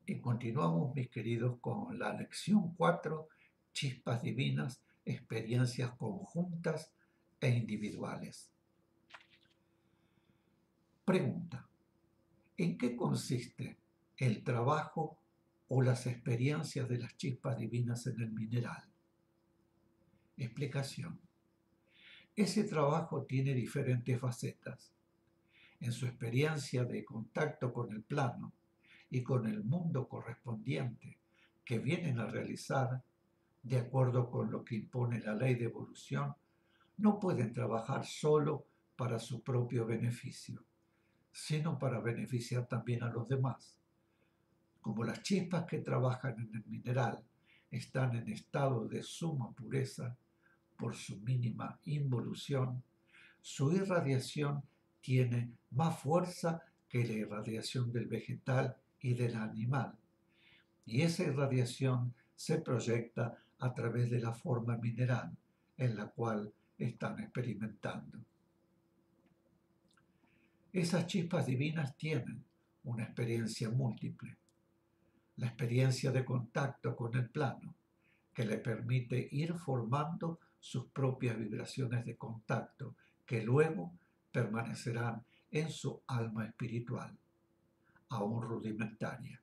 Y continuamos, mis queridos, con la lección 4, chispas divinas, experiencias conjuntas e individuales. Pregunta: ¿en qué consiste el trabajo o las experiencias de las chispas divinas en el mineral? Explicación: ese trabajo tiene diferentes facetas. En su experiencia de contacto con el plano y con el mundo correspondiente que vienen a realizar, de acuerdo con lo que impone la ley de evolución, no pueden trabajar solo para su propio beneficio, sino para beneficiar también a los demás. Como las chispas que trabajan en el mineral están en estado de suma pureza por su mínima involución, su irradiación tiene más fuerza que la irradiación del vegetal y del animal, y esa irradiación se proyecta a través de la forma mineral en la cual están experimentando. Esas chispas divinas tienen una experiencia múltiple: la experiencia de contacto con el plano, que le permite ir formando sus propias vibraciones de contacto, que luego permanecerán en su alma espiritual, aún rudimentaria.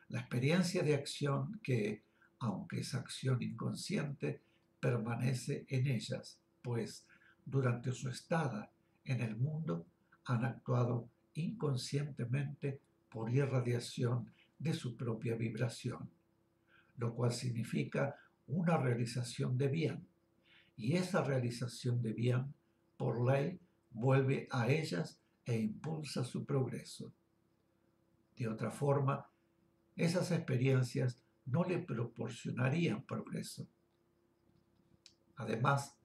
La experiencia de acción que, aunque es acción inconsciente, permanece en ellas, pues durante su estada en el mundo han actuado inconscientemente por irradiación de su propia vibración, lo cual significa una realización de bien, y esa realización de bien, por ley, vuelve a ellas e impulsa su progreso. De otra forma, esas experiencias no le proporcionarían progreso. Además,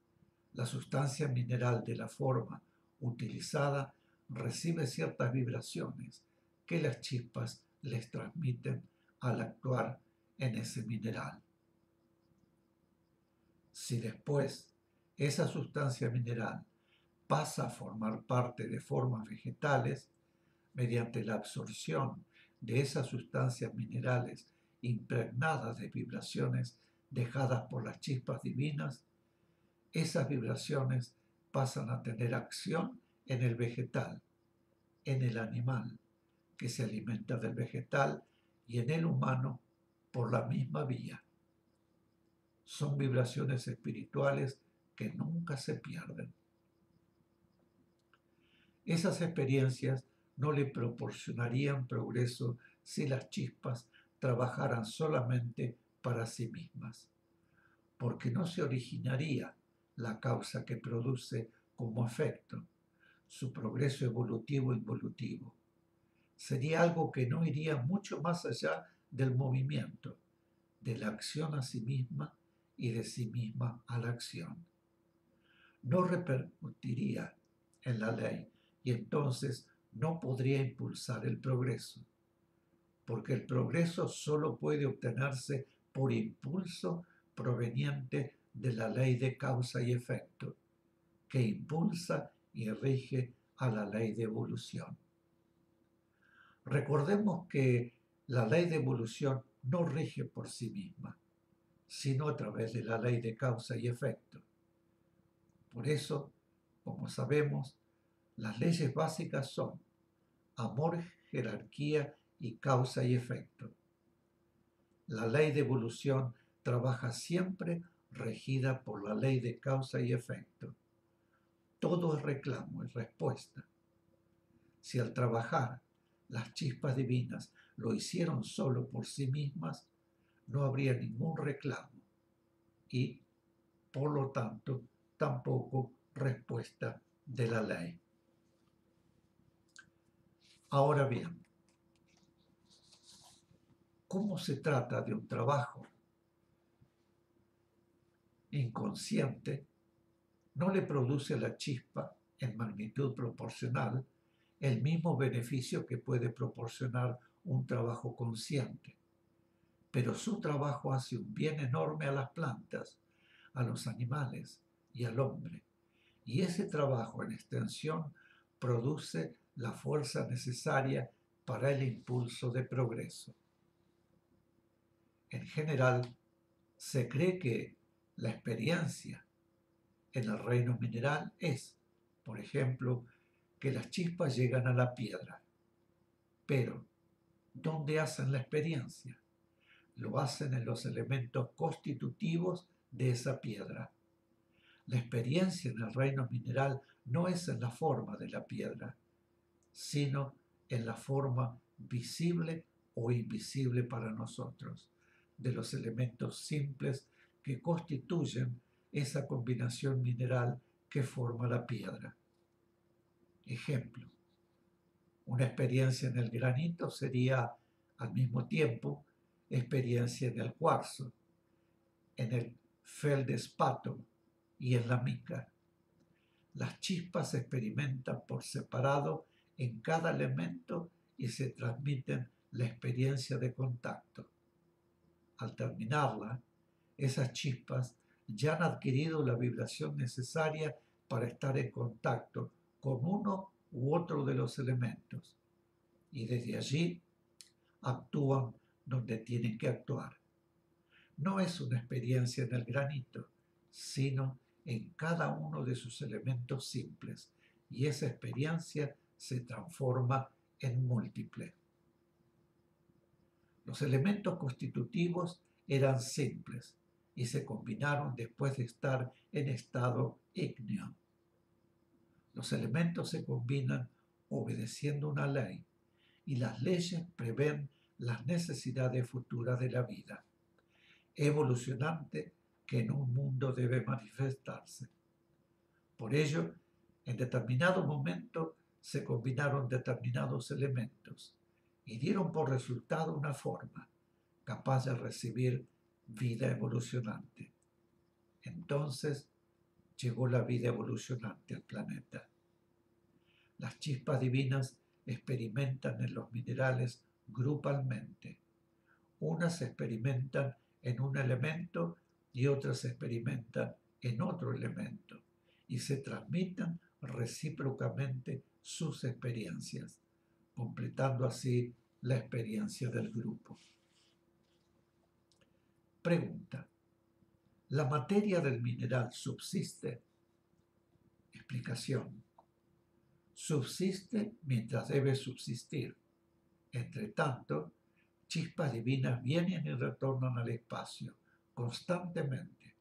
la sustancia mineral de la forma utilizada recibe ciertas vibraciones que las chispas les transmiten al actuar en ese mineral. Si después esa sustancia mineral pasa a formar parte de formas vegetales, mediante la absorción de esas sustancias minerales impregnadas de vibraciones dejadas por las chispas divinas, esas vibraciones pasan a tener acción en el vegetal, en el animal que se alimenta del vegetal y en el humano por la misma vía. Son vibraciones espirituales que nunca se pierden. Esas experiencias no le proporcionarían progreso si las chispas trabajaran solamente para sí mismas, porque no se originaría la causa que produce como efecto su progreso evolutivo involutivo. Sería algo que no iría mucho más allá del movimiento, de la acción a sí misma y de sí misma a la acción. No repercutiría en la ley y entonces no podría impulsar el progreso, porque el progreso solo puede obtenerse por impulso proveniente de la ley de causa y efecto, que impulsa y rige a la ley de evolución. Recordemos que la ley de evolución no rige por sí misma, sino a través de la ley de causa y efecto. Por eso, como sabemos, las leyes básicas son amor, jerarquía y causa y efecto. La ley de evolución trabaja siempre regida por la ley de causa y efecto. Todo es reclamo y respuesta. Si al trabajar las chispas divinas lo hicieron solo por sí mismas, no habría ningún reclamo y, por lo tanto, tampoco respuesta de la ley. Ahora bien, ¿cómo se trata de un trabajo inconsciente? No le produce a la chispa en magnitud proporcional el mismo beneficio que puede proporcionar un trabajo consciente, pero su trabajo hace un bien enorme a las plantas, a los animales y al hombre, y ese trabajo en extensión produce la fuerza necesaria para el impulso de progreso. En general, se cree que la experiencia en el reino mineral es, por ejemplo, que las chispas llegan a la piedra. Pero, ¿dónde hacen la experiencia? Lo hacen en los elementos constitutivos de esa piedra. La experiencia en el reino mineral no es en la forma de la piedra, sino en la forma visible o invisible para nosotros, de los elementos simples que constituyen esa combinación mineral que forma la piedra. Ejemplo, una experiencia en el granito sería al mismo tiempo experiencia en el cuarzo, en el feldespato y en la mica. Las chispas se experimentan por separado en cada elemento y se transmiten la experiencia de contacto. Al terminarla, esas chispas ya han adquirido la vibración necesaria para estar en contacto con uno u otro de los elementos y desde allí actúan donde tienen que actuar. No es una experiencia en el granito, sino en cada uno de sus elementos simples, y esa experiencia se transforma en múltiple. Los elementos constitutivos eran simples y se combinaron después de estar en estado ígneo. Los elementos se combinan obedeciendo una ley, y las leyes prevén las necesidades futuras de la vida evolucionante que en un mundo debe manifestarse. Por ello, en determinado momento se combinaron determinados elementos y dieron por resultado una forma capaz de recibir vida evolucionante. Entonces llegó la vida evolucionante al planeta. Las chispas divinas experimentan en los minerales grupalmente. Unas se experimentan en un elemento y otras se experimentan en otro elemento y se transmiten recíprocamente sus experiencias, completando así la experiencia del grupo. Pregunta: ¿la materia del mineral subsiste? Explicación: subsiste mientras debe subsistir. Entre tanto, chispas divinas vienen y retornan al espacio constantemente.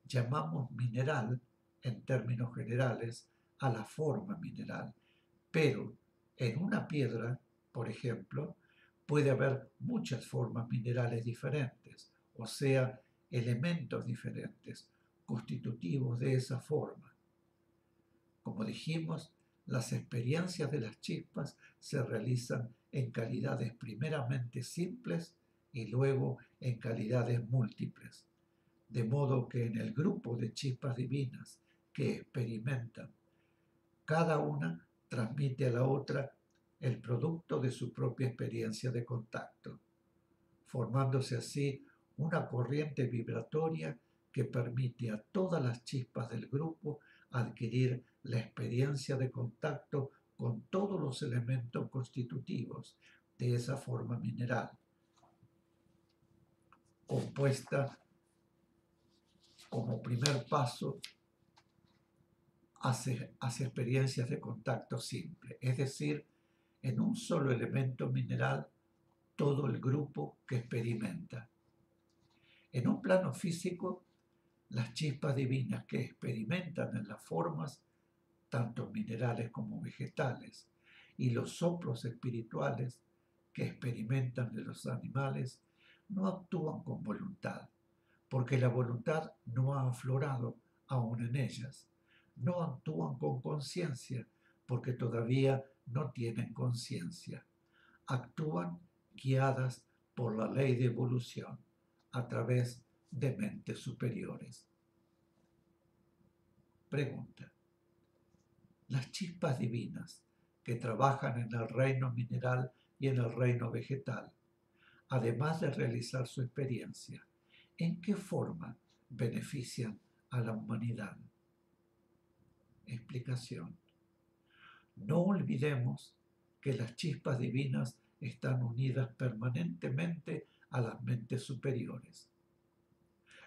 Llamamos mineral, en términos generales, a la forma mineral, pero en una piedra, por ejemplo, puede haber muchas formas minerales diferentes, o sea, elementos diferentes, constitutivos de esa forma. Como dijimos, las experiencias de las chispas se realizan en calidades primeramente simples y luego en calidades múltiples, de modo que en el grupo de chispas divinas que experimentan, cada una transmite a la otra el producto de su propia experiencia de contacto, formándose así una corriente vibratoria que permite a todas las chispas del grupo adquirir la experiencia de contacto con todos los elementos constitutivos de esa forma mineral, compuesta como primer paso hacia experiencias de contacto simple, es decir, en un solo elemento mineral todo el grupo que experimenta. En un plano físico, las chispas divinas que experimentan en las formas, tanto minerales como vegetales, y los soplos espirituales que experimentan de los animales, no actúan con voluntad, porque la voluntad no ha aflorado aún en ellas. No actúan con conciencia, porque todavía no tienen conciencia. Actúan guiadas por la ley de evolución a través de mentes superiores. Pregunta: las chispas divinas que trabajan en el reino mineral y en el reino vegetal, además de realizar su experiencia, ¿en qué forma benefician a la humanidad? Explicación: no olvidemos que las chispas divinas están unidas permanentemente a las mentes superiores.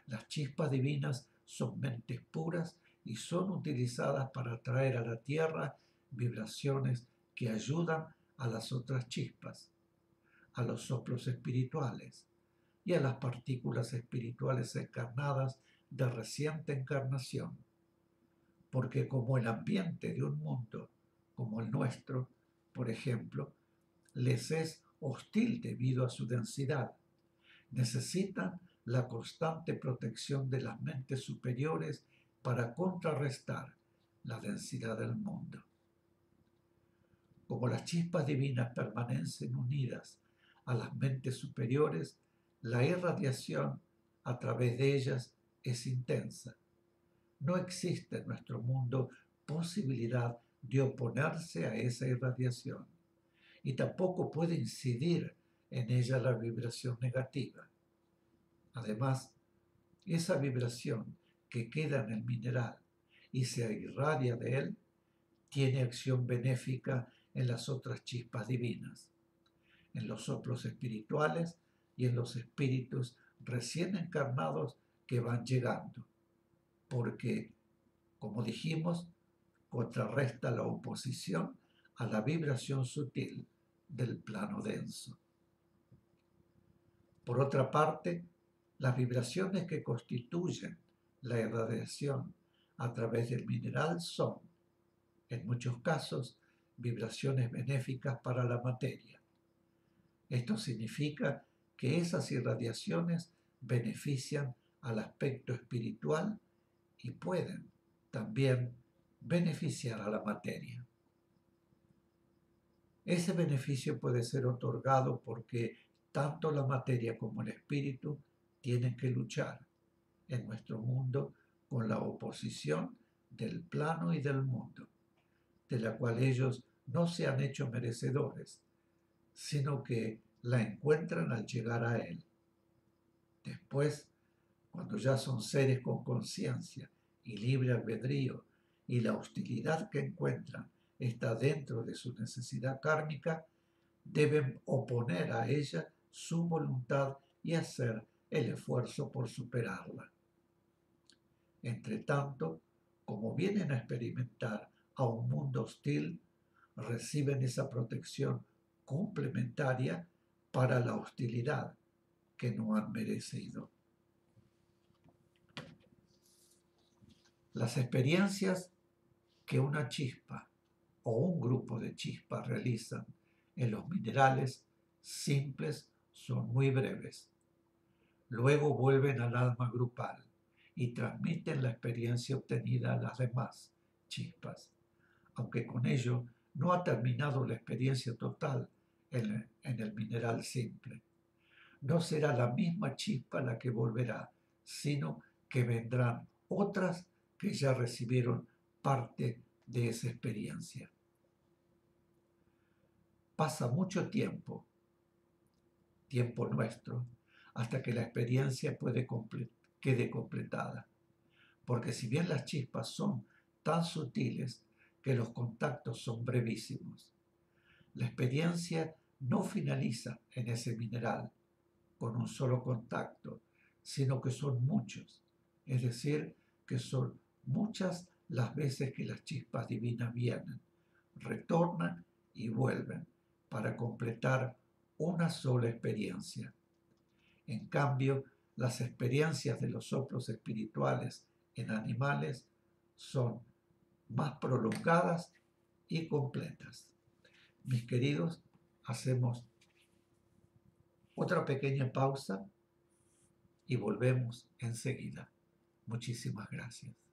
Las chispas divinas son mentes puras y son utilizadas para traer a la Tierra vibraciones que ayudan a las otras chispas, a los soplos espirituales y a las partículas espirituales encarnadas de reciente encarnación. Porque como el ambiente de un mundo como el nuestro, por ejemplo, les es hostil debido a su densidad, necesitan la constante protección de las mentes superiores para contrarrestar la densidad del mundo. Como las chispas divinas permanecen unidas a las mentes superiores, la irradiación a través de ellas es intensa. No existe en nuestro mundo posibilidad de oponerse a esa irradiación y tampoco puede incidir en ella la vibración negativa. Además, esa vibración que queda en el mineral y se irradia de él tiene acción benéfica en las otras chispas divinas, en los soplos espirituales y en los espíritus recién encarnados que van llegando, porque, como dijimos, contrarresta la oposición a la vibración sutil del plano denso. Por otra parte, las vibraciones que constituyen la irradiación a través del mineral son, en muchos casos, vibraciones benéficas para la materia. Esto significa que esas irradiaciones benefician al aspecto espiritual y pueden también beneficiar a la materia. Ese beneficio puede ser otorgado porque tanto la materia como el espíritu tienen que luchar en nuestro mundo con la oposición del plano y del mundo, de la cual ellos no se han hecho merecedores, sino que la encuentran al llegar a él. Después, cuando ya son seres con conciencia y libre albedrío, y la hostilidad que encuentran está dentro de su necesidad kármica, deben oponer a ella su voluntad y hacer el esfuerzo por superarla. Entre tanto, como vienen a experimentar a un mundo hostil, reciben esa protección complementaria para la hostilidad que no han merecido. Las experiencias que una chispa o un grupo de chispas realizan en los minerales simples son muy breves. Luego vuelven al alma grupal y transmiten la experiencia obtenida a las demás chispas, aunque con ello no ha terminado la experiencia total en el mineral simple. No será la misma chispa la que volverá, sino que vendrán otras que ya recibieron parte de esa experiencia. Pasa mucho tiempo nuestro, hasta que la experiencia quede completada. Porque si bien las chispas son tan sutiles que los contactos son brevísimos, la experiencia no finaliza en ese mineral con un solo contacto, sino que son muchos. Es decir, que son muchas las veces que las chispas divinas vienen, retornan y vuelven para completar una sola experiencia. En cambio, las experiencias de los soplos espirituales en animales son más prolongadas y completas. Mis queridos, hacemos otra pequeña pausa y volvemos enseguida. Muchísimas gracias.